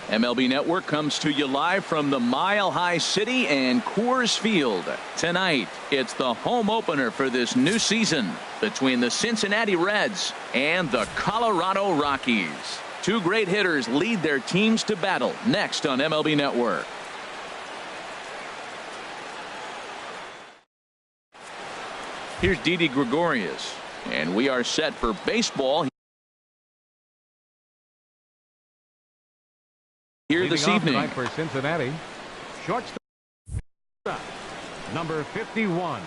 MLB Network comes to you live from the Mile High City and Coors Field. Tonight, it's the home opener for this new season between the Cincinnati Reds and the Colorado Rockies. Two great hitters lead their teams to battle next on MLB Network. Here's Didi Gregorius, and we are set for baseball here this evening. For Cincinnati, shortstop number 51.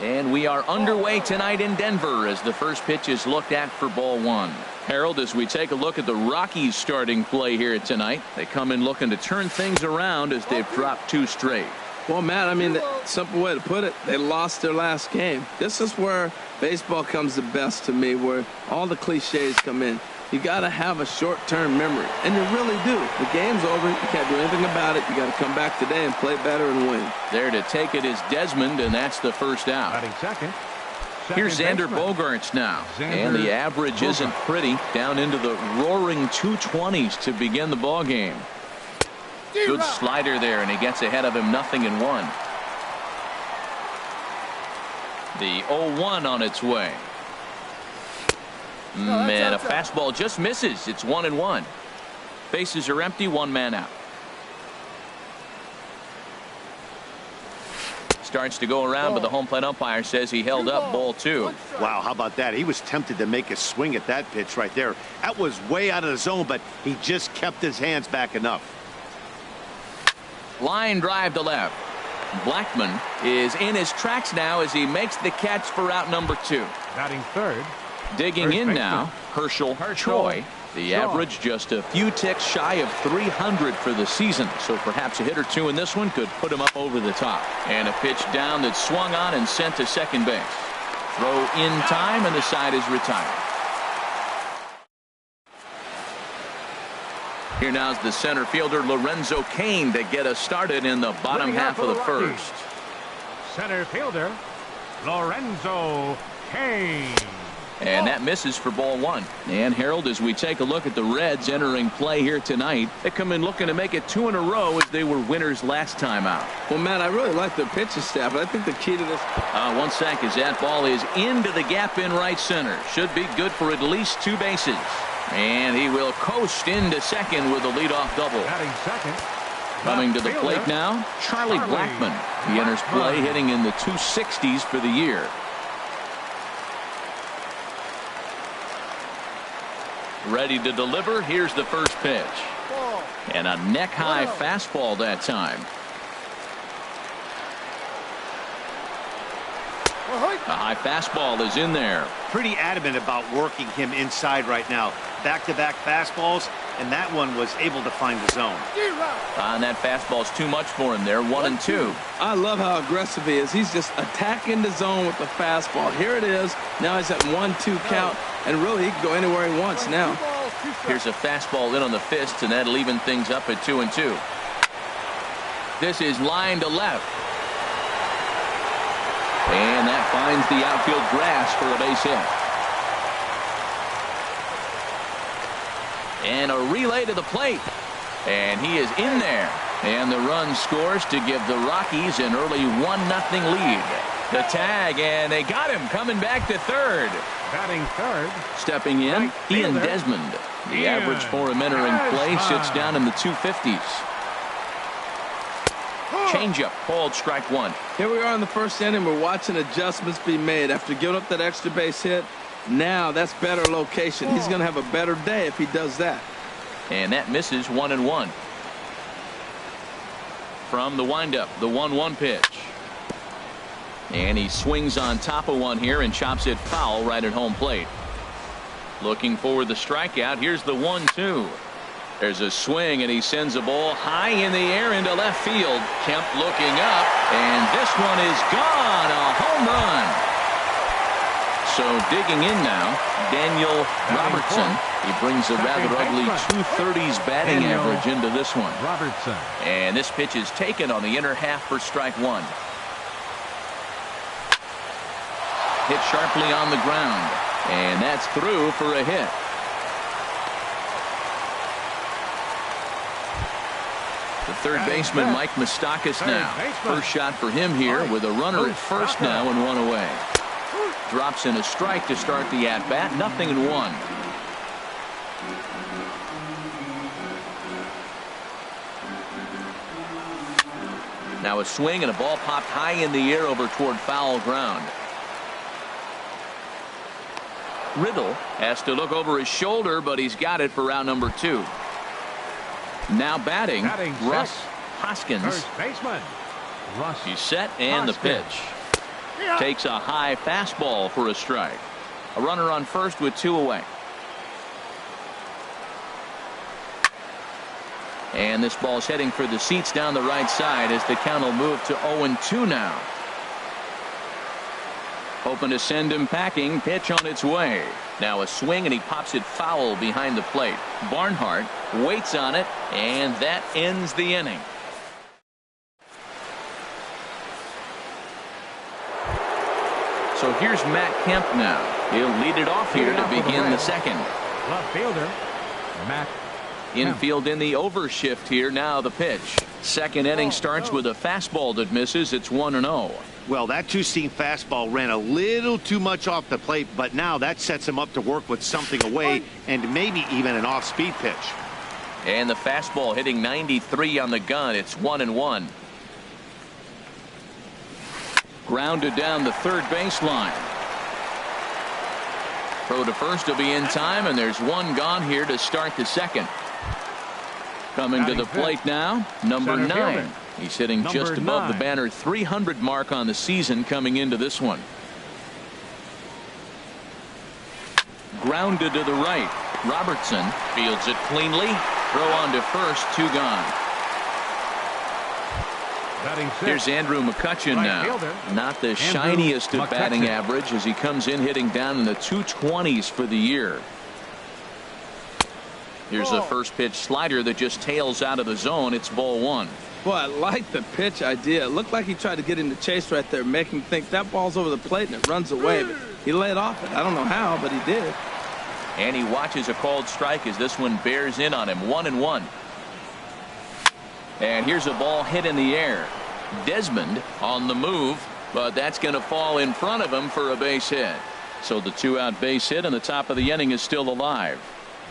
And we are underway tonight in Denver as the first pitch is looked at for ball one. Harold, as we take a look at the Rockies starting play here tonight, they come in looking to turn things around as they've dropped two straight. Well, Matt, I mean, the simple way to put it, they lost their last game. This is where baseball comes the best to me, where all the cliches come in. You got to have a short-term memory, and you really do. The game's over. You can't do anything about it. You got to come back today and play better and win. There to take it is Desmond, and that's the first out. Batting second. Here's Xander Bogaerts now, and the average isn't pretty, down into the roaring 220s to begin the ball game. Good slider there, and he gets ahead of him, 0-1. The 0-1 on its way. And a fastball just misses. It's 1-1. Bases are empty, one man out. Starts to go around, but the home plate umpire says he held up ball two. Wow, how about that? He was tempted to make a swing at that pitch right there. That was way out of the zone, but he just kept his hands back enough. Line drive to left. Blackman is in his tracks now as he makes the catch for out number two. Batting third. Digging in now, Herschel Choi. The average just a few ticks shy of 300 for the season, so perhaps a hit or two in this one could put him up over the top. And a pitch down that swung on and sent to second base. Throw in time, and the side is retired. Here now is the center fielder Lorenzo Cain to get us started in the bottom half of the first. Center fielder Lorenzo Cain. And that misses for ball one. And Harold, as we take a look at the Reds entering play here tonight, they come in looking to make it 2 in a row as they were winners last time out. Well, Matt, I really like their pitching staff, but I think the key to this. One sack as that ball is into the gap in right center. Should be good for at least 2 bases. And he will coast into second with a leadoff double. Batting second. Coming to the plate now, Charlie Blackman. He enters play hitting in the 260s for the year. Ready to deliver. Here's the first pitch. And a neck-high fastball that time. A high fastball is in there. Pretty adamant about working him inside right now. Back-to-back fastballs, and that one was able to find the zone. And that fastball's too much for him there. 1-2. I love how aggressive he is. He's just attacking the zone with the fastball. Here it is. Now he's at 1-2 count, and really he can go anywhere he wants now. Here's a fastball in on the fist, and that'll even things up at 2-2. This is line to left. And that finds the outfield grass for a base hit. And a relay to the plate. And he is in there. And the run scores to give the Rockies an early 1-0 lead. The tag, and they got him coming back to third. Batting third. Stepping in, Right Ian fielder. Desmond. The Ian average for him entering play sits Desmond. down in the 250s. Changeup, called strike one. Here we are in the first inning. We're watching adjustments be made after giving up that extra base hit. Now that's better location. He's going to have a better day if he does that. And that misses 1-1. From the windup, the 1-1 pitch. And he swings on top of one here and chops it foul right at home plate. Looking for the strikeout. Here's the 1-2. There's a swing, and he sends a ball high in the air into left field. Kemp looking up, and this one is gone. A home run. So digging in now, Daniel Robertson. He brings a rather ugly 230s batting average into this one. Robertson. And this pitch is taken on the inner half for strike one. Hit sharply on the ground, and that's through for a hit. The third baseman, Mike Moustakas, now. First shot for him here with a runner at first now and one away. Drops in a strike to start the at-bat. 0-1. Now a swing and a ball popped high in the air over toward foul ground. Riddle has to look over his shoulder, but he's got it for round number 2. Now batting Russ sixth. Hoskins. First baseman. Russ. He's set, and the Hoskins. pitch. Takes a high fastball for a strike. A runner on first with 2 away. And this ball's heading for the seats down the right side as the count will move to 0-2 now. Hoping to send him packing. Pitch on its way. Now a swing, and he pops it foul behind the plate. Barnhart waits on it, and that ends the inning. So here's Matt Kemp now. He'll lead it off here to begin the second. Left fielder. Matt. Infield in the overshift here. Now the pitch. Second inning starts with a fastball that misses. It's 1-0. Well, that two-seam fastball ran a little too much off the plate, but now that sets him up to work with something away and maybe even an off-speed pitch. And the fastball hitting 93 on the gun. It's 1-1. Grounded down the third baseline. Throw to first will be in time, and there's one gone here to start the second. Coming to the plate now, number 9. He's hitting just above the banner 300 mark on the season coming into this one. Grounded to the right. Robertson fields it cleanly. Throw on to first, 2 gone. Here's Andrew McCutchen now. Not the shiniest of batting average as he comes in hitting down in the 220s for the year. Here's the first pitch slider that just tails out of the zone. It's ball 1. Boy, I like the pitch idea. It looked like he tried to get in the chase right there, make him think that ball's over the plate and it runs away. But he laid off it. I don't know how, but he did. And he watches a called strike as this one bears in on him. 1-1. And here's a ball hit in the air. Desmond on the move, but that's going to fall in front of him for a base hit. So the 2-out base hit and the top of the inning is still alive.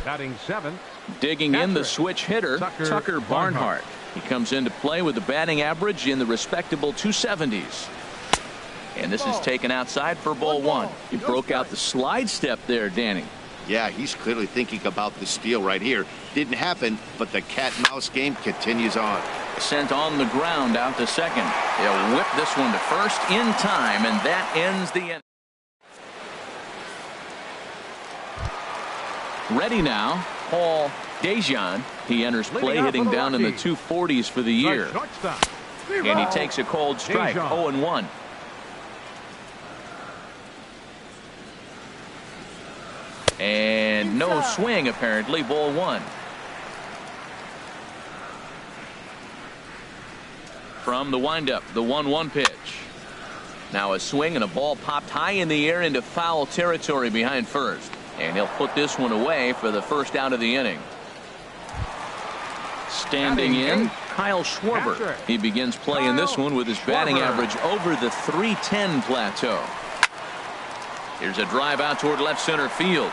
Batting 7th. Digging in the switch hitter, Tucker Barnhart. He comes into play with a batting average in the respectable 270s. And this is taken outside for ball 1. He broke out the slide step there, Danny. Yeah, he's clearly thinking about the steal right here. Didn't happen, but the cat-and-mouse game continues on. Sent on the ground out to second. He'll whip this one to first in time, and that ends the inning. Ready now, Paul Dejan. He enters play hitting down in the 240s for the year. And he takes a cold strike, 0-1. And no swing, apparently, ball one. From the windup, the 1-1 pitch. Now a swing and a ball popped high in the air into foul territory behind first. And he'll put this one away for the first out of the inning. Standing in, Kyle Schwarber. He begins playing this one with his batting average over the .310 plateau. Here's a drive out toward left center field.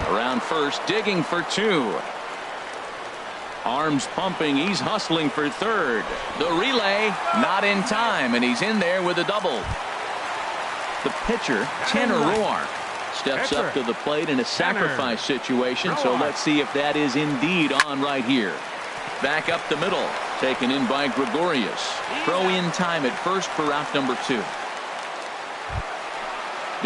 Around first, digging for two. Arms pumping, he's hustling for third. The relay, not in time, and he's in there with a double. The pitcher, Tanner Roark, steps up to the plate in a sacrifice situation, so let's see if that is indeed on right here. Back up the middle, taken in by Gregorius. Throw in time at first for out number 2.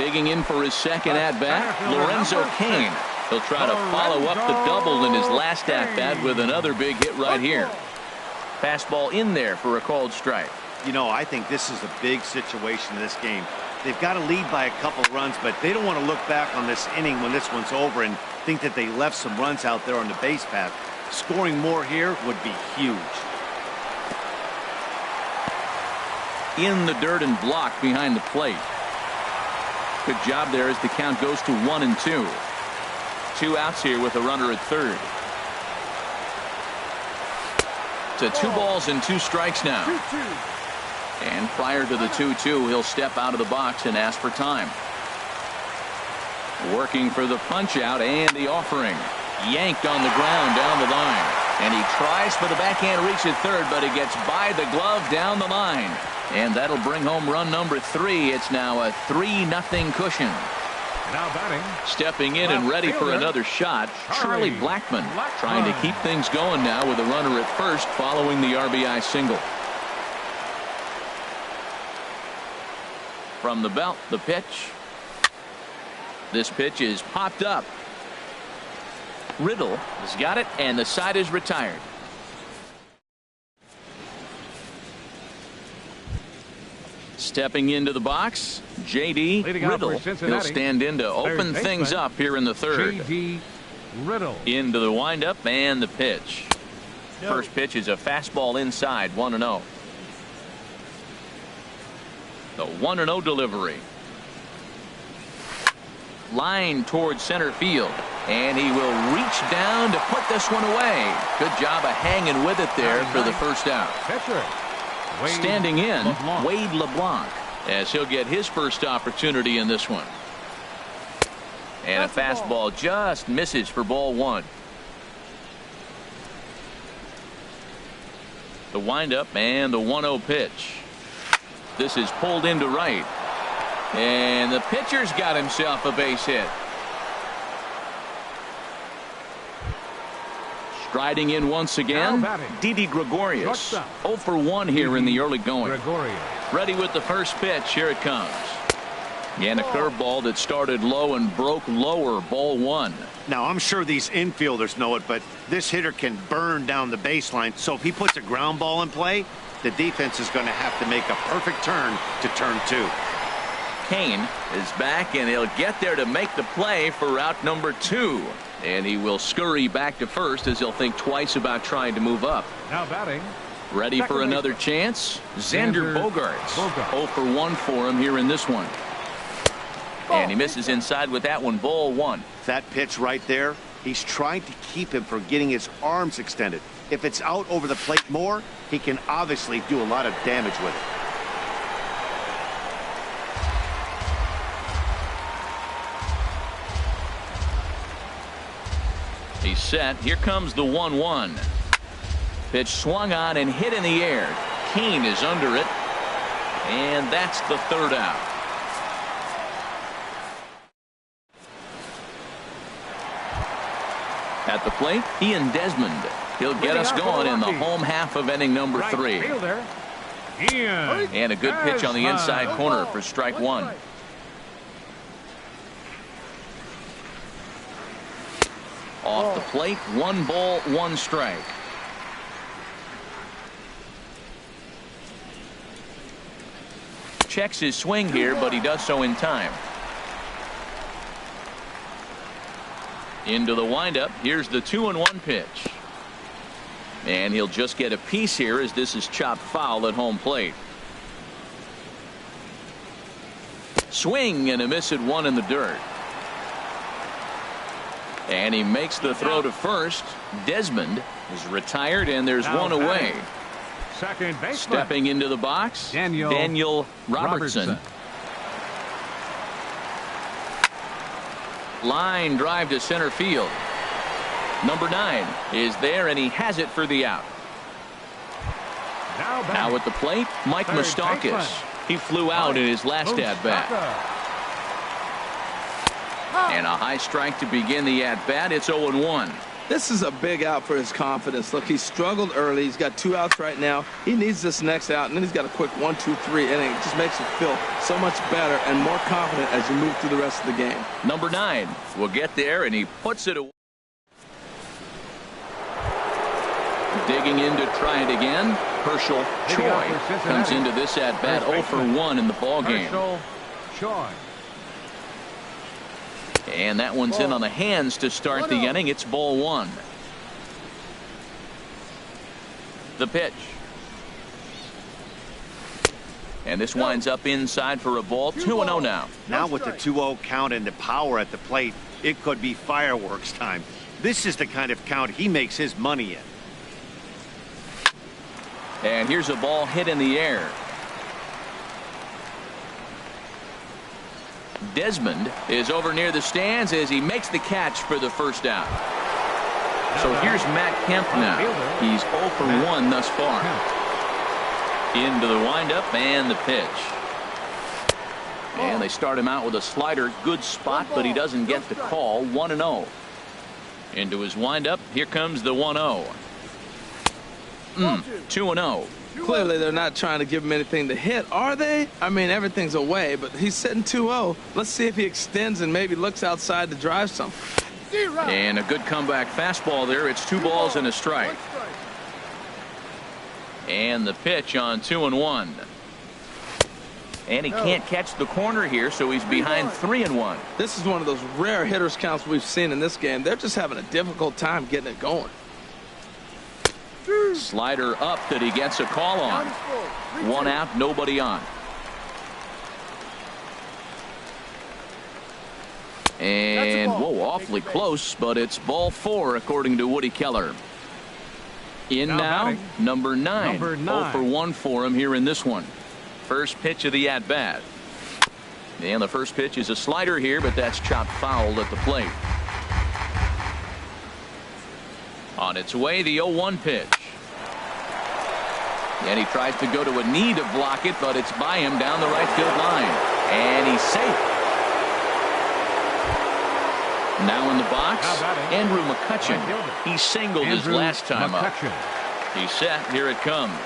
Digging in for his second at-bat, Lorenzo Cain. He'll try to follow up the double in his last at-bat with another big hit right here. Fastball in there for a called strike. You know, I think this is a big situation in this game. They've got to lead by a couple runs, but they don't want to look back on this inning when this one's over and think that they left some runs out there on the base path. Scoring more here would be huge. In the dirt and blocked behind the plate. Good job there as the count goes to 1-2. 2 outs here with a runner at third. To 2 balls and 2 strikes now. And prior to the 2-2, he'll step out of the box and ask for time. Working for the punch out and the offering. Yanked on the ground down the line. And he tries for the backhand reach at third, but it gets by the glove down the line. And that'll bring home run number 3. It's now a 3-0 cushion. Now batting. Stepping in and ready for another shot, Charlie Blackmon. Trying to keep things going now with a runner at first following the RBI single. From the belt, the pitch. This pitch is popped up. Riddle has got it, and the side is retired. Stepping into the box, J.D. Riddle. He'll stand in to open things up here in the third. J.D. Riddle. Into the windup and the pitch. First pitch is a fastball inside, 1-0. The 1-0 delivery. Line towards center field. And he will reach down to put this one away. Good job of hanging with it there for the first out. Standing in, Wade LeBlanc, as he'll get his first opportunity in this one. And a fastball just misses for ball 1. The windup and the 1-0 pitch. This is pulled into right. And the pitcher's got himself a base hit. Striding in once again, Didi Gregorius. 0 for 1 here in the early going. Ready with the first pitch. Here it comes. And a curveball that started low and broke lower, ball 1. Now, I'm sure these infielders know it, but this hitter can burn down the baseline. So if he puts a ground ball in play, the defense is going to have to make a perfect turn to turn 2. Cain is back, and he'll get there to make the play for out number 2. And he will scurry back to first as he'll think twice about trying to move up. Now batting. Ready for another chance? Xander Bogaerts. 0 for 1 for him here in this one. And he misses inside with that one, ball 1. That pitch right there, he's trying to keep him from getting his arms extended. If it's out over the plate more, he can obviously do a lot of damage with it. He's set. Here comes the 1-1. Pitch swung on and hit in the air. Cain is under it. And that's the third out. At the plate, Ian Desmond. He'll get us going in the home half of inning number 3. And a good pitch on the inside corner for strike 1. Off the plate, 1 ball, 1 strike. Checks his swing here, but he does so in time. Into the windup. Here's the 2-1 pitch. And he'll just get a piece here as this is chopped foul at home plate. Swing and a miss at 1 in the dirt. And he makes the throw to first. Desmond is retired, and there's one away. Second baseman. Stepping into the box, Daniel Robertson. Line drive to center field. Number 9 is there, and he has it for the out. Now at the plate, Mike Moustakas. He flew out in his last at-bat. And a high strike to begin the at-bat. It's 0-1. This is a big out for his confidence. Look, he struggled early. He's got 2 outs right now. He needs this next out, and then he's got a quick 1, 2, 3 inning. It just makes you feel so much better and more confident as you move through the rest of the game. Number 9 will get there, and he puts it away. Digging in to try it again. Herschel Choi comes into this at-bat 0 for 1 in the ballgame. And that one's in on the hands to start the inning. It's ball 1. The pitch. And this winds up inside for a ball. 2-0 now. Now with the 2-0 count and the power at the plate, it could be fireworks time. This is the kind of count he makes his money in. And here's a ball hit in the air. Desmond is over near the stands as he makes the catch for the first out. So here's Matt Kemp now. He's 0 for 1 thus far. Into the windup and the pitch. And they start him out with a slider. Good spot, but he doesn't get the call. 1-0. Into his windup. Here comes the 1-0. 2-0. Clearly, they're not trying to give him anything to hit, are they? I mean, everything's away, but he's sitting 2-0. Let's see if he extends and maybe looks outside to drive some. And a good comeback fastball there. It's 2 balls and a strike. And the pitch on 2-1. And he can't catch the corner here, so he's behind 3-1. This is one of those rare hitters counts we've seen in this game. They're just having a difficult time getting it going. Slider up that he gets a call on. 1 out, nobody on. And whoa, awfully close, but it's ball 4 according to Woody Keller. In now, number 9. 0 for 1 for him here in this one. First pitch of the at-bat. And the first pitch is a slider here, but that's chopped foul at the plate. On its way, the 0-1 pitch. And he tries to go to a knee to block it, but it's by him down the right field line. And he's safe. Now in the box, Andrew McCutcheon. He singled his last time up. He's set. Here it comes.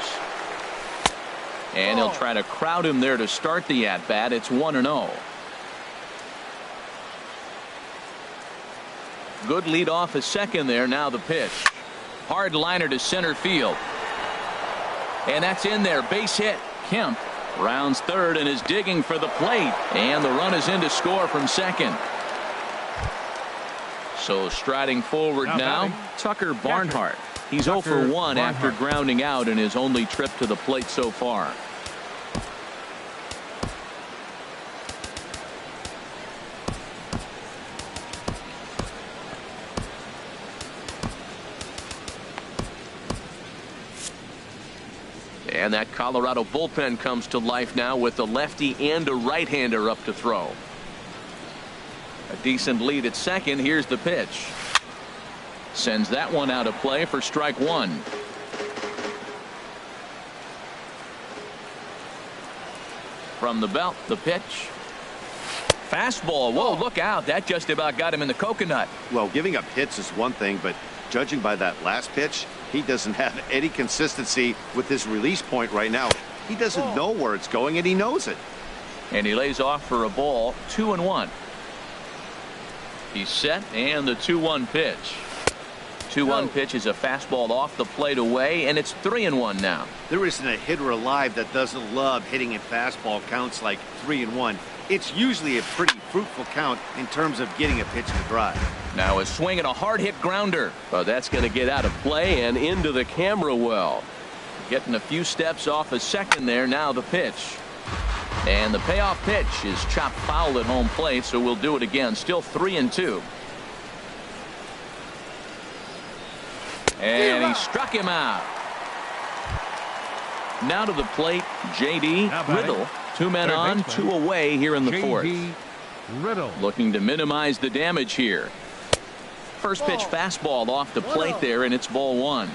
And he'll try to crowd him there to start the at-bat. It's 1-0. Good lead off a second there. Now the pitch. Hard liner to center field. And that's in there. Base hit. Kemp rounds third and is digging for the plate. And the run is in to score from second. So striding forward now, Tucker Barnhart. He's 0 for 1 after grounding out in his only trip to the plate so far. And that Colorado bullpen comes to life now with a lefty and a right-hander up to throw. A decent lead at second. Here's the pitch. Sends that one out of play for strike 1. From the belt, the pitch. Fastball. Whoa, look out. That just about got him in the coconut. Well, giving up hits is one thing, but judging by that last pitch, he doesn't have any consistency with his release point right now. He doesn't know where it's going, and he knows it. And he lays off for a ball. 2-1. He's set, and the 2-1 pitch. 2-1 pitch is a fastball off the plate away, and it's 3-1 now. There isn't a hitter alive that doesn't love hitting at fastball counts like 3-1. It's usually a pretty fruitful count in terms of getting a pitch to drive. Now a swing and a hard hit grounder. But that's going to get out of play and into the camera well. Getting a few steps off a second there. Now the pitch. And the payoff pitch is chopped foul at home plate, so we'll do it again. Still 3-2. And he struck him out. Now to the plate, J.D. Riddle. 2 men on, 2 away here in the fourth. Riddle. Looking to minimize the damage here. First pitch fastball off the plate there, and it's ball 1.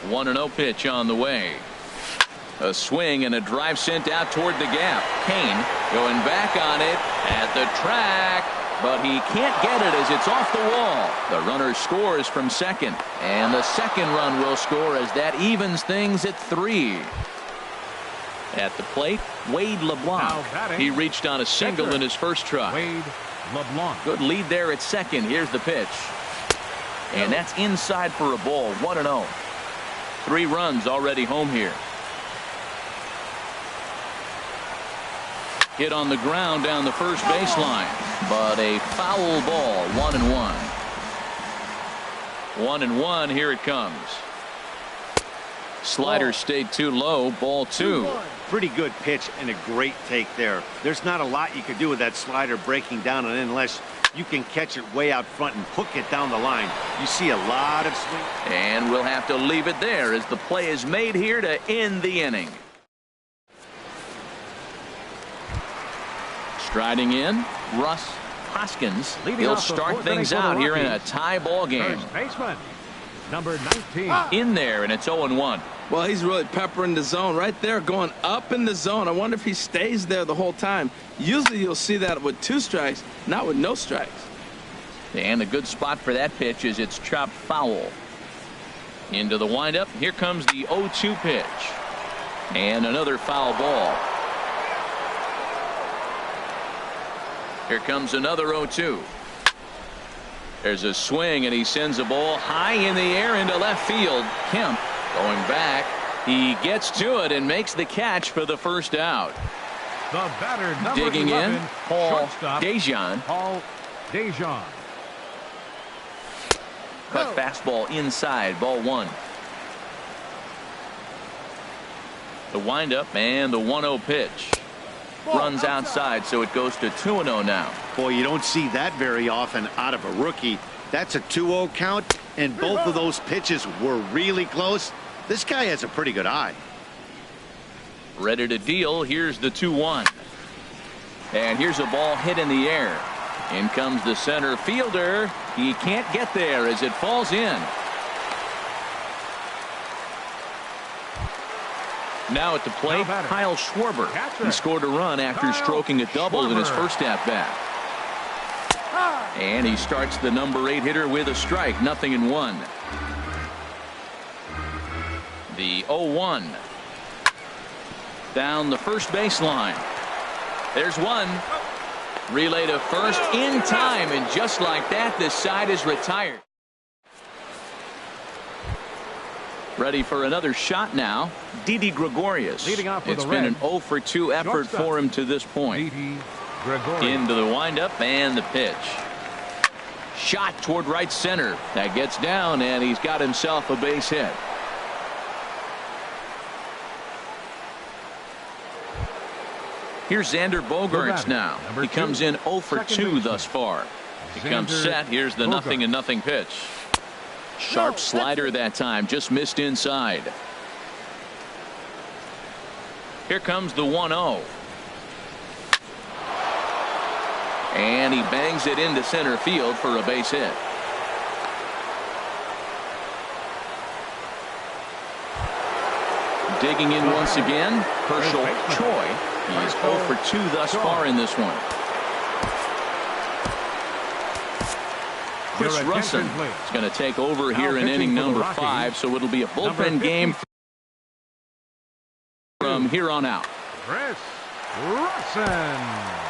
1-0 pitch on the way. A swing and a drive sent out toward the gap. Kane going back on it at the track, but he can't get it as it's off the wall. The runner scores from second, and the second run will score as that evens things at 3. At the plate, Wade LeBlanc. He reached on a single in his first try. Wade LeBlanc. Good lead there at second. Here's the pitch. And that's inside for a ball. 1-0. 3 runs already home here. Hit on the ground down the first baseline, but a foul ball. 1-1. 1-1. Here it comes. Slider stayed too low. Ball 2. Pretty good pitch and a great take there. There's not a lot you could do with that slider breaking down on it unless you can catch it way out front and hook it down the line. You see a lot of swing. And we'll have to leave it there as the play is made here to end the inning. Striding in, Russ Hoskins. He'll start things out here in a tie ball game. First baseman, number 19. In there, and it's 0-1. Well, he's really peppering the zone right there, going up in the zone. I wonder if he stays there the whole time. Usually you'll see that with 2 strikes, not with no strikes. And a good spot for that pitch is it's chopped foul. Into the windup. Here comes the 0-2 pitch. And another foul ball. Here comes another 0-2. There's a swing, and he sends a ball high in the air into left field. Kemp going back. He gets to it and makes the catch for the first out. The batter, number Digging 11, in, Paul shortstop, Dejan. Paul Dejan. Cut fastball inside. Ball 1. The windup and the 1-0 pitch. Runs outside, so it goes to 2-0 now. Boy, you don't see that very often out of a rookie. That's a 2-0 count, and both of those pitches were really close. This guy has a pretty good eye. Ready to deal. Here's the 2-1. And here's a ball hit in the air. In comes the center fielder. He can't get there as it falls in. Now at the plate, Kyle Schwarber. He scored a run after stroking a double in his first at-bat. And he starts the number 8 hitter with a strike. 0-1. The 0-1. Down the first baseline. There's one. Relay to first in time, and just like that, this side is retired. Ready for another shot now. Didi Gregorius. Leading off with It's the been red. an 0-for-2 effort for him to this point. Didi Gregorius. Into the windup and the pitch. Shot toward right center. That gets down, and he's got himself a base hit. Here's Xander Bogaerts now. He comes in 0-for-2 thus far. He comes set. Here's the 0-0 pitch. Sharp slider that time. Just missed inside. Here comes the 1-0. And he bangs it into center field for a base hit. Digging in once again, Herschel Choi. He's 0 for 2 thus far in this one. Chris Russin is going to take over here in inning number 5, so it'll be a bullpen game from here on out. Chris Russin.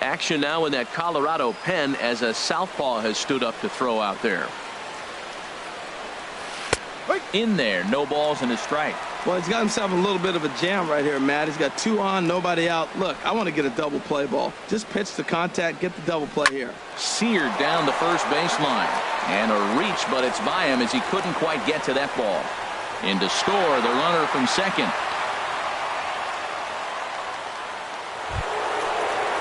Action now in that Colorado pen as a southpaw has stood up to throw out there. In there, no balls and a strike. Well, he's got himself a little bit of a jam right here, Matt. He's got 2 on, nobody out. Look, I want to get a double play ball. Just pitch the contact, get the double play here. Seared down the first baseline. And a reach, but it's by him as he couldn't quite get to that ball. In to score, the runner from second.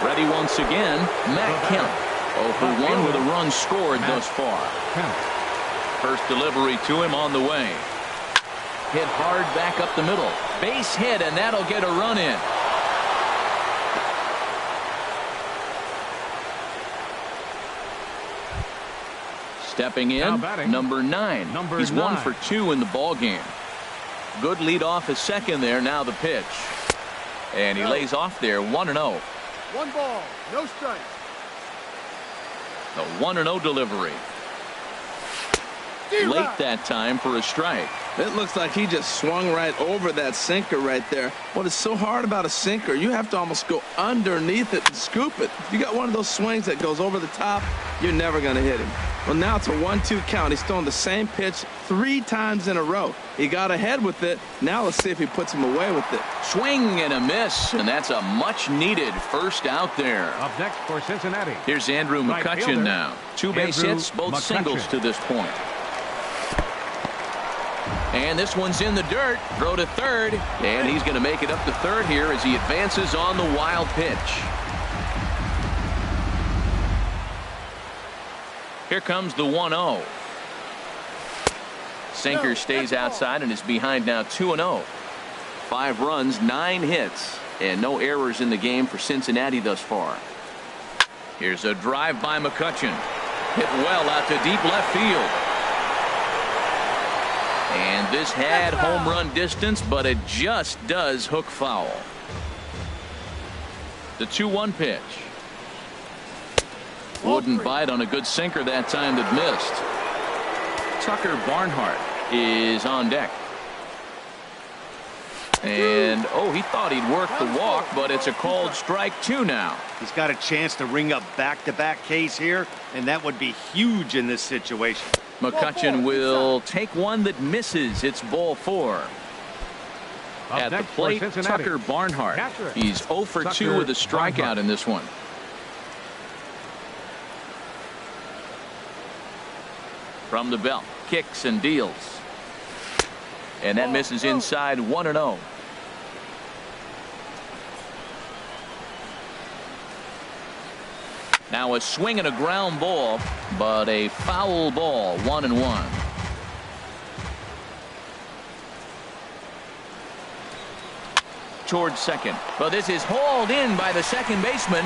Ready once again, Matt Kemp. 0 for 1 with a run scored thus far. First delivery to him on the way. Hit hard back up the middle. Base hit, and that'll get a run in. Stepping in, number 9. He's 1 for 2 in the ball game. Good lead off his second there. Now the pitch. And he lays off there 1-0. 1 ball, no strikes. The 1-0 delivery. Late that time for a strike. It looks like he just swung right over that sinker right there. What is so hard about a sinker, you have to almost go underneath it and scoop it. If you got one of those swings that goes over the top, you're never going to hit him. Well, now it's a 1-2 count. He's throwing the same pitch 3 times in a row. He got ahead with it. Now let's see if he puts him away with it. Swing and a miss, and that's a much-needed first out there. Up next for Cincinnati. Here's Andrew McCutchen now. 2 base hits, both singles to this point. And this one's in the dirt. Throw to third. And he's going to make it up to third here as he advances on the wild pitch. Here comes the 1-0. Sinker stays outside and is behind now 2-0. 5 runs, 9 hits, and no errors in the game for Cincinnati thus far. Here's a drive by McCutchen. Hit well out to deep left field. And this had home run distance, but it just does hook foul. The 2-1 pitch. Wouldn't bite on a good sinker that time that missed. Tucker Barnhart is on deck. And, oh, he thought he'd work the walk, but it's a called strike 2 now. He's got a chance to ring up back-to-back Ks here, and that would be huge in this situation. McCutchen will take one that misses. It's ball 4. At the plate, Tucker Barnhart. He's 0 for 2 with a strikeout in this one. From the belt, kicks and deals. And that misses inside 1-0. Now a swing and a ground ball, but a foul ball, 1-1. Towards second, but this is hauled in by the second baseman.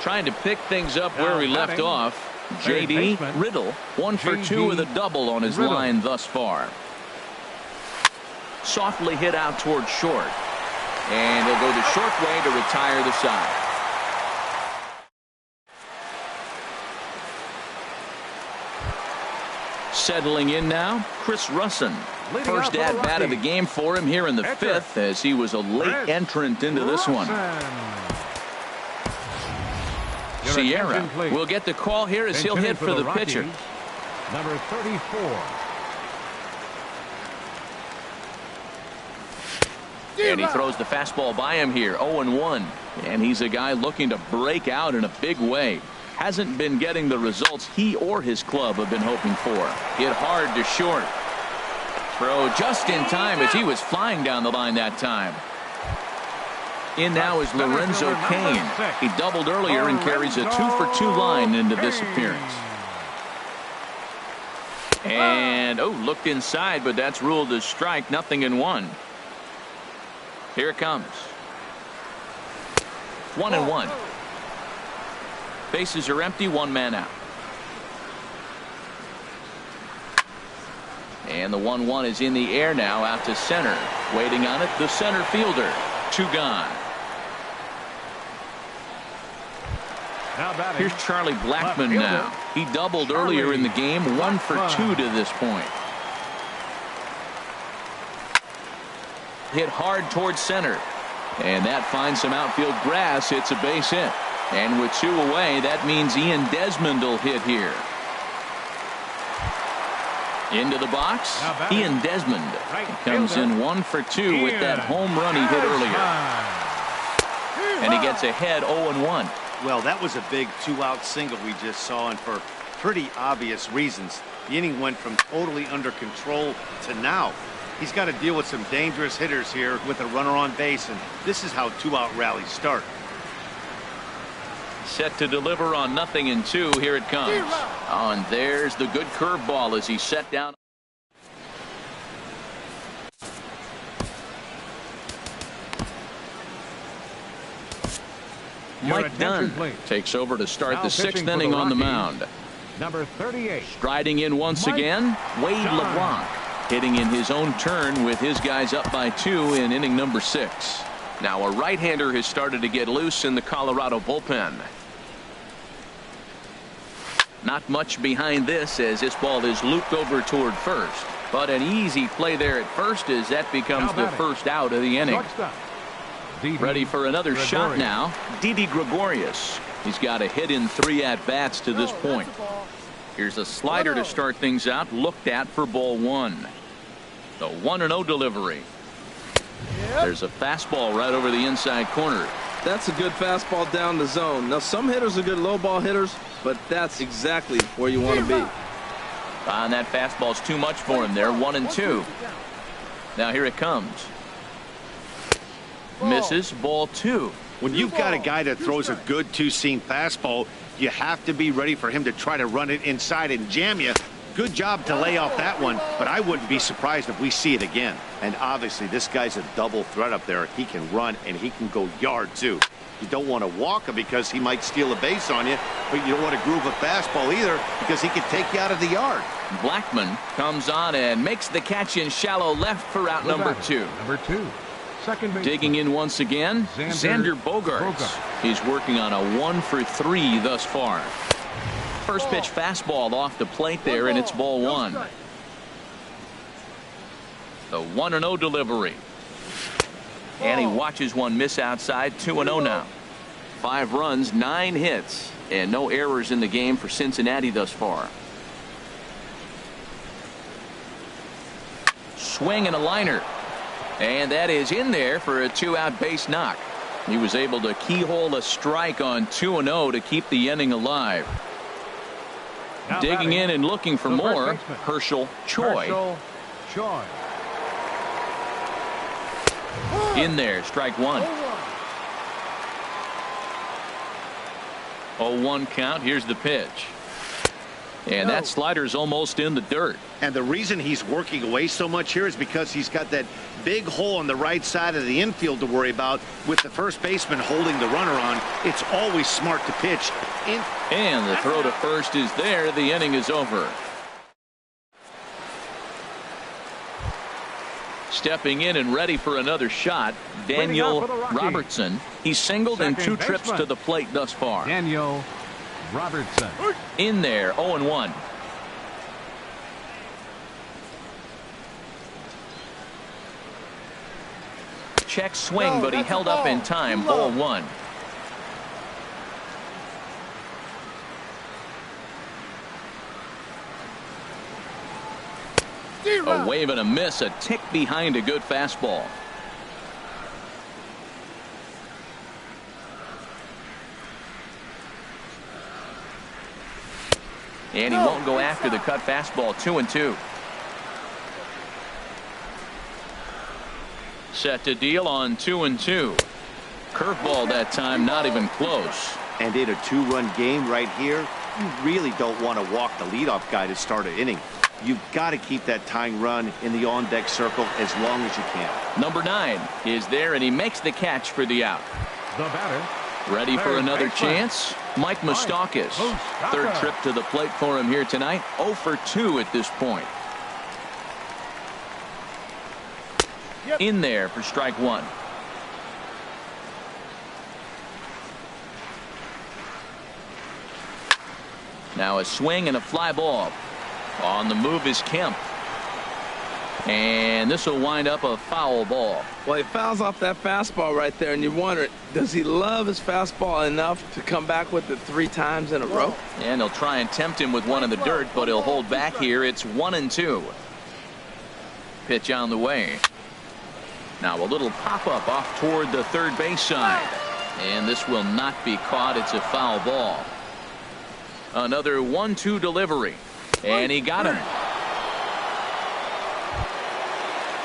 Trying to pick things up where he left off. J.D. Riddle, 1 for 2 with a double on his line thus far. Softly hit out towards short. And he'll go the short way to retire the side. Settling in now, Chris Russin. First at-bat of the game for him here in the 5th, as he was a late entrant into this one. Sierra will get the call here as he'll hit for the pitcher. Number 34. And he throws the fastball by him here, 0-1. And he's a guy looking to break out in a big way. Hasn't been getting the results he or his club have been hoping for. Hit hard to short. Throw just in time as he was flying down the line that time. In now is Lorenzo Cain. He doubled earlier and carries a 2 for 2 line into this appearance. And, oh, looked inside, but that's ruled a strike, 0-1. Here it comes. 1-1. Bases are empty, one man out. And the 1-1 is in the air now, out to center. Waiting on it, the center fielder. 2 gone. Here's Charlie Blackmon now. He doubled earlier in the game, 1 for 2 to this point. Hit hard towards center. And that finds some outfield grass. It's a base hit. And with 2 away, that means Ian Desmond will hit here. Into the box, Ian Desmond comes in 1 for 2 with that home run he hit earlier. And he gets ahead 0-1. Well, that was a big 2-out single we just saw, and for pretty obvious reasons. The inning went from totally under control to now. He's got to deal with some dangerous hitters here with a runner on base, and this is how 2-out rallies start. Set to deliver on 0-2. Here it comes. Oh, and there's the good curveball as he set down. Mike Dunn takes over to start the 6th inning on the mound. Number 38. Striding in once again, Wade LeBlanc, hitting in his own turn with his guys up by 2 in inning number 6. Now a right-hander has started to get loose in the Colorado bullpen. Not much behind this as this ball is looped over toward first. But an easy play there at first as that becomes the first out of the inning. Ready for another shot now. Didi Gregorius. He's got a hit in 3 at-bats to this point. Here's a slider to start things out, looked at for ball 1. The 1-0 delivery. There's a fastball right over the inside corner. That's a good fastball down the zone. Now, some hitters are good low ball hitters, but that's exactly where you want to be. And that fastball's too much for him there. 1-2. Now here it comes. Misses, ball 2. When you've got a guy that throws a good two-seam fastball, you have to be ready for him to try to run it inside and jam you. Good job to lay off that one, but I wouldn't be surprised if we see it again. And obviously, this guy's a double threat up there. He can run and he can go yard, too. You don't want to walk him because he might steal a base on you, but you don't want to groove a fastball either because he can take you out of the yard. Blackmon comes on and makes the catch in shallow left for out number 2. Number 2. Second base. Digging in once again, Xander Bogaerts. He's working on a 1 for 3 thus far. First pitch fastball off the plate there, and it's ball 1. The 1-0 delivery. And he watches one miss outside. 2-0 now. 5 runs, 9 hits, and no errors in the game for Cincinnati thus far. Swing and a liner. And that is in there for a 2-out base knock. He was able to keyhole a strike on 2-0 to keep the inning alive. Now digging in and looking for more, Herschel Choi. In there, strike 1. 0-1 count. Here's the pitch. And that slider's almost in the dirt. And the reason he's working away so much here is because he's got that big hole on the right side of the infield to worry about with the first baseman holding the runner on. It's always smart to pitch. And the throw to first is there. The inning is over. Stepping in and ready for another shot, Daniel Robertson. He's singled in 2 trips to the plate thus far. Daniel Robertson. In there, 0-1. Check swing, but he held up in time. Ball 1. A wave and a miss, a tick behind a good fastball. And he won't go after the cut fastball. 2-2. Set to deal on 2-2. Curveball that time, not even close. And in a 2-run game right here, you really don't want to walk the leadoff guy to start an inning. You've got to keep that tying run in the on-deck circle as long as you can. Number 9 is there, and he makes the catch for the out. The batter. Ready for another chance. Mike Moustakas. Third trip to the plate for him here tonight. 0 for 2 at this point. In there for strike one. Now a swing and a fly ball. On the move is Kemp. And this will wind up a foul ball. Well, he fouls off that fastball right there, and you wonder, does he love his fastball enough to come back with it 3 times in a row? And they'll try and tempt him with one in the dirt, but he'll hold back here. It's 1-2. Pitch on the way. Now a little pop-up off toward the third base side. And this will not be caught. It's a foul ball. Another 1-2 delivery. And he got him.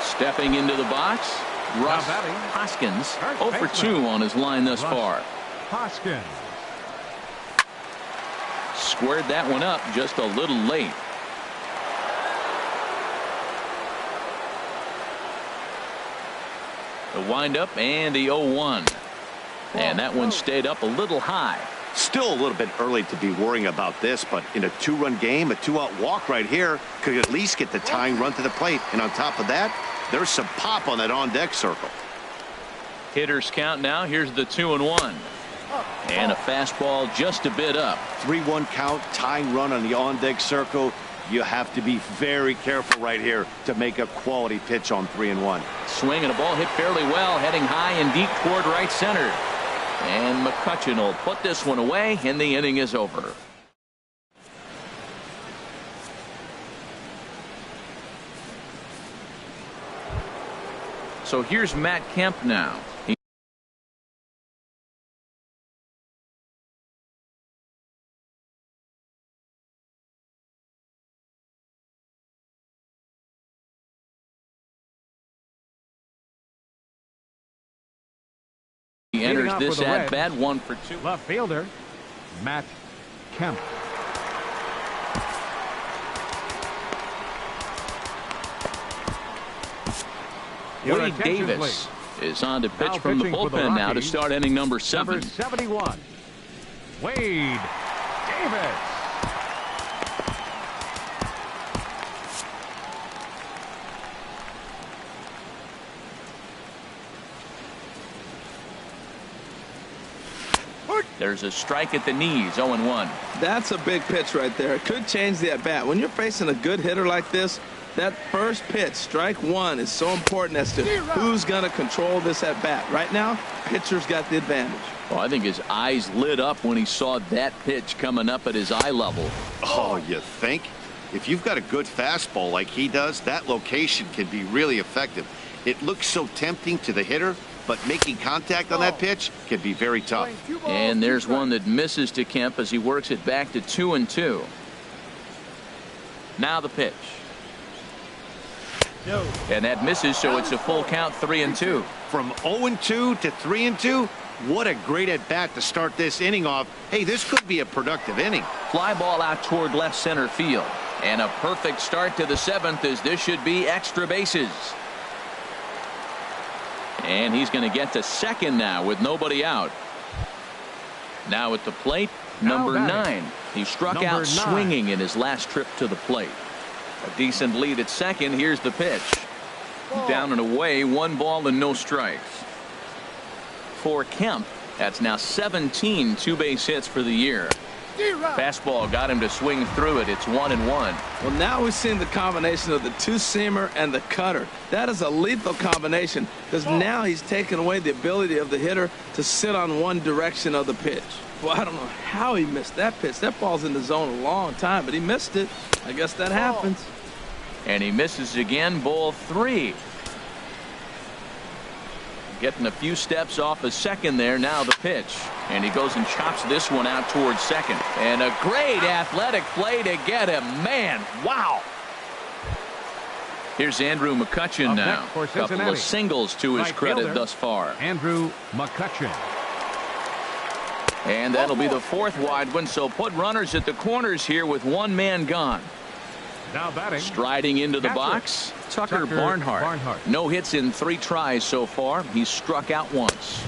Stepping into the box, Russ Hoskins, 0 for 2 on his line thus far. Hoskins. Squared that one up just a little late. The windup and the 0-1. And that one stayed up a little high. Still a little bit early to be worrying about this, but in a 2-run game, a 2-out walk right here could at least get the tying run to the plate. And on top of that, there's some pop on that on-deck circle. Hitters count now. Here's the 2-1. And a fastball just a bit up. 3-1 count, tying run on the on-deck circle. You have to be very careful right here to make a quality pitch on 3-1. Swing and a ball hit fairly well, heading high and deep toward right center. And McCutchen will put this one away, and the inning is over. So here's Matt Kemp now. He enters this at bat, 1 for 2. Left fielder, Matt Kemp. Wade Davis is on to pitch from the bullpen now to start inning number 7. Number 71, Wade Davis. There's a strike at the knees, 0-1. That's a big pitch right there. It could change the at-bat. When you're facing a good hitter like this, that first pitch, strike one, is so important as to who's going to control this at-bat. Right now, pitcher's got the advantage. Well, I think his eyes lit up when he saw that pitch coming up at his eye level. Oh, you think? If you've got a good fastball like he does, that location can be really effective. It looks so tempting to the hitter, but making contact on that pitch can be very tough. And there's one that misses to Kemp as he works it back to 2-2. Now the pitch. And that misses, so it's a full count, 3-2. From 0-2 to 3-2, what a great at-bat to start this inning off. Hey, this could be a productive inning. Fly ball out toward left center field. And a perfect start to the 7th, as this should be extra bases. And he's going to get to second now with nobody out. Now at the plate, number 9. He struck out swinging in his last trip to the plate. A decent lead at second. Here's the pitch. Down and away, 1 ball and no strikes. For Kemp, that's now 17 two-base hits for the year. Fastball got him to swing through it. It's 1-1. Well, now we've seen the combination of the two-seamer and the cutter. That is a lethal combination, because now he's taken away the ability of the hitter to sit on one direction of the pitch. Well, I don't know how he missed that pitch. That ball's in the zone a long time, but he missed it. I guess that happens. And he misses again, ball 3. Getting a few steps off a second there. Now the pitch. And he goes and chops this one out towards second. And a great athletic play to get him. Man, wow. Here's Andrew McCutchen now. A couple of singles to his credit thus far. Andrew McCutchen. And that'll be the 4th wide one. So put runners at the corners here with 1 man gone. Now batting. Striding into the box, Tucker Barnhart. No hits in 3 tries so far. He's struck out once.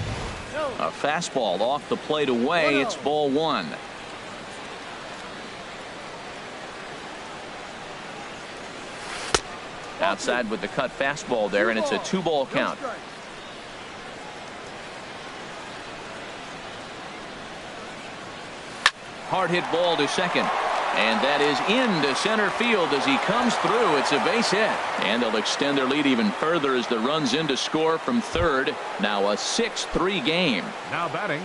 A fastball off the plate away. It's ball one. Outside with the cut fastball there, and it's a 2-ball count. Hard hit ball to second. And that is into center field as he comes through. It's a base hit. And they'll extend their lead even further as the runs in to score from third. Now a 6-3 game. Now batting.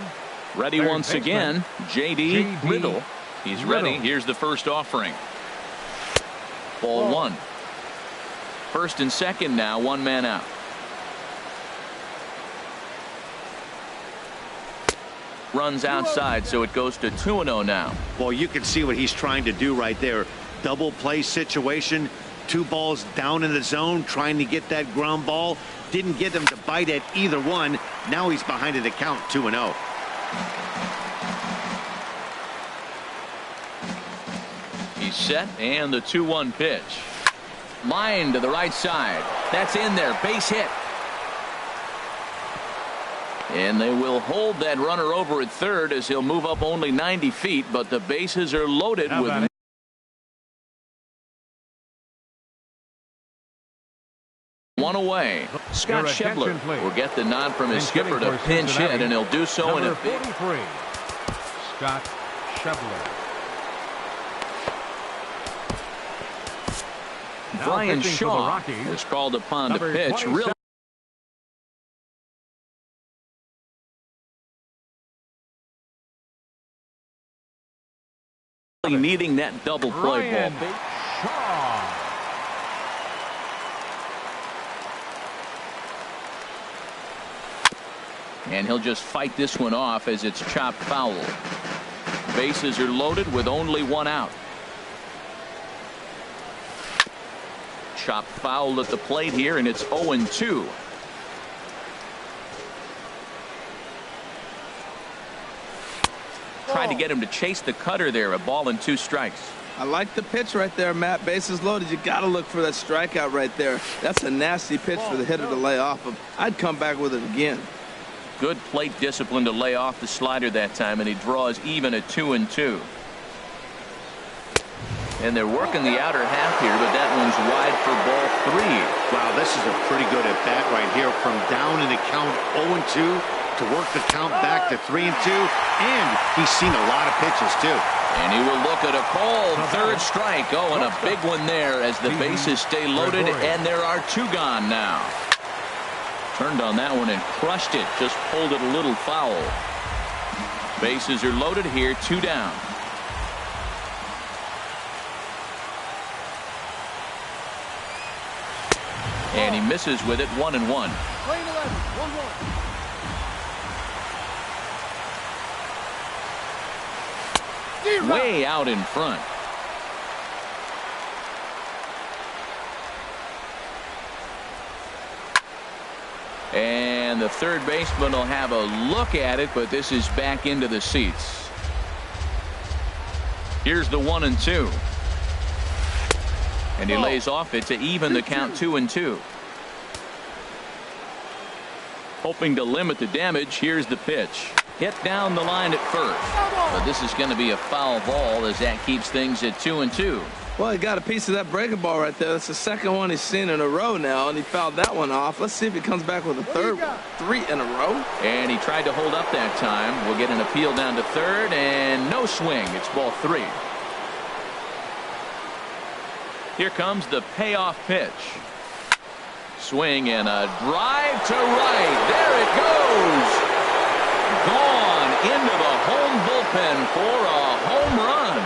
Ready once again, J.D. Riddle. He's ready. Here's the first offering. Ball one. First and second now, one man out. Runs outside, so it goes to 2-0 now. Well, you can see what he's trying to do right there. Double play situation. 2 balls down in the zone, trying to get that ground ball. Didn't get him to bite at either one. Now he's behind in the count, 2-0. He's set, and the 2-1 pitch. Line to the right side. That's in there. Base hit. And they will hold that runner over at third as he'll move up only 90 feet, but the bases are loaded with one away. Scott Schebler will get the nod from his skipper to pinch hit, and he'll do so in a big. 43, Scott Schebler. Brian Shaw is called upon to pitch. Really needing that double play ball. Shaw. And he'll just fight this one off as it's chopped foul. Bases are loaded with only one out. Chopped foul at the plate here, and it's 0-2. Tried to get him to chase the cutter there. A ball and 2 strikes. I like the pitch right there, Matt. Bases loaded. You got to look for that strikeout right there. That's a nasty pitch for the hitter to lay off of. I'd come back with it again. Good plate discipline to lay off the slider that time, and he draws even at 2-2. And they're working the outer half here, but that one's wide for ball 3. Wow, this is a pretty good at bat right here. From down in the count 0-2 to work the count back to 3-2. And he's seen a lot of pitches, too. And he will look at a called third strike. Oh, and a big one there as the bases stay loaded, and there are 2 gone now. Turned on that one and crushed it. Just pulled it a little foul. Bases are loaded here, 2 down. And he misses with it, 1-1. Lane 11, 1-1. Way out in front. And the third baseman will have a look at it, but this is back into the seats. Here's the 1-2. And he lays off it to even the count 2-2. Hoping to limit the damage. Here's the pitch. Hit down the line at first. But this is going to be a foul ball as that keeps things at 2-2. Well, he got a piece of that breaking ball right there. That's the second one he's seen in a row now, and he fouled that one off. Let's see if he comes back with a third one. 3 in a row. And he tried to hold up that time. We'll get an appeal down to third, and no swing. It's ball 3. Here comes the payoff pitch. Swing and a drive to right. There it goes. Gone into the home bullpen for a home run.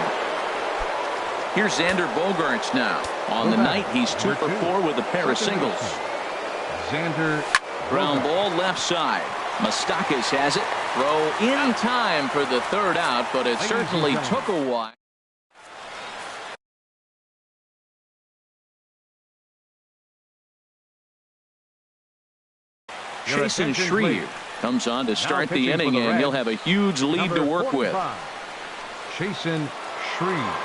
Here's Xander Bogaerts now. On the night, he's 2 for 4 with a pair of singles. Xander. Ground ball left side. Moustakas has it. Throw in time for the third out, but it certainly took a while. Jason Shreve comes on to start the inning, and he'll have a huge lead to work with. Jason Shreve.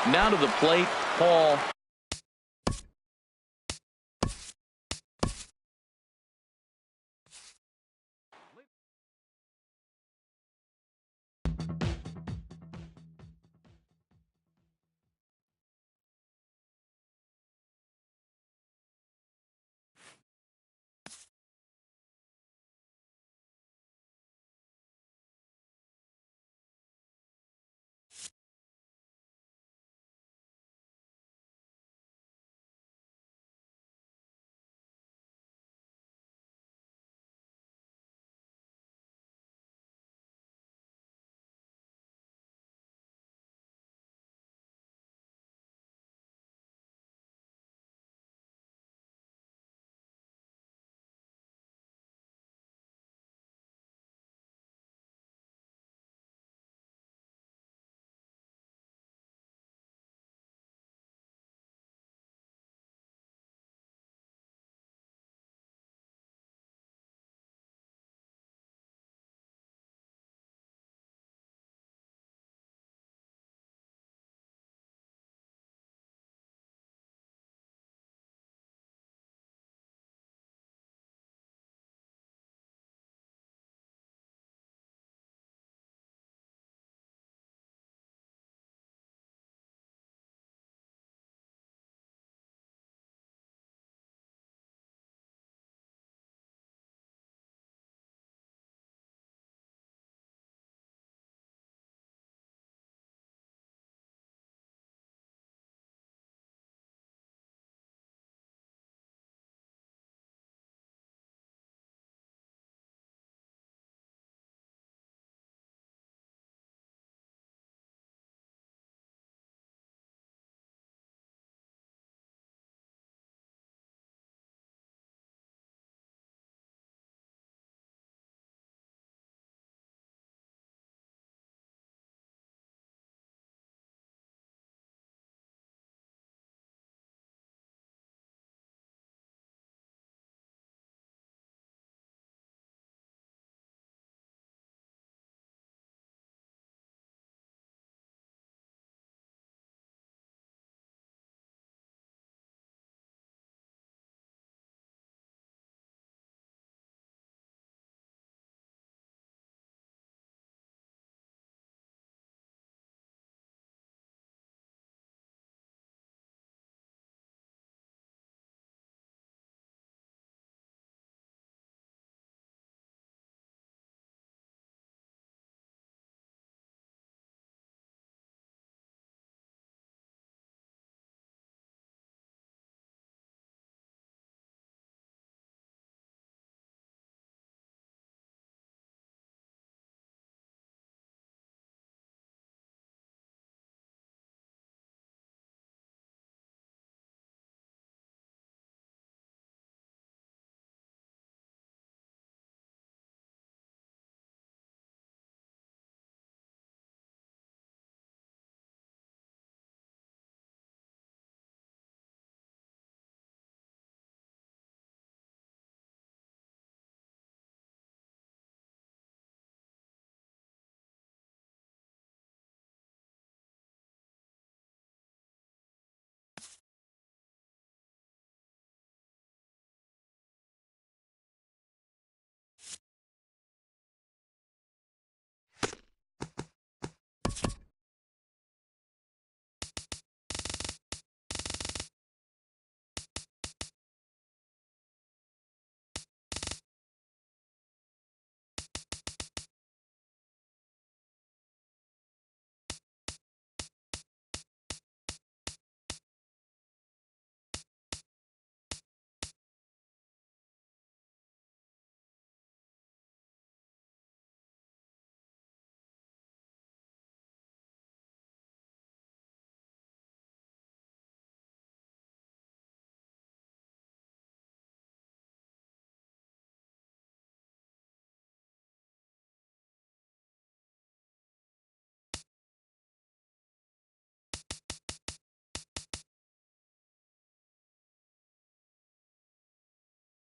Now to the plate, Paul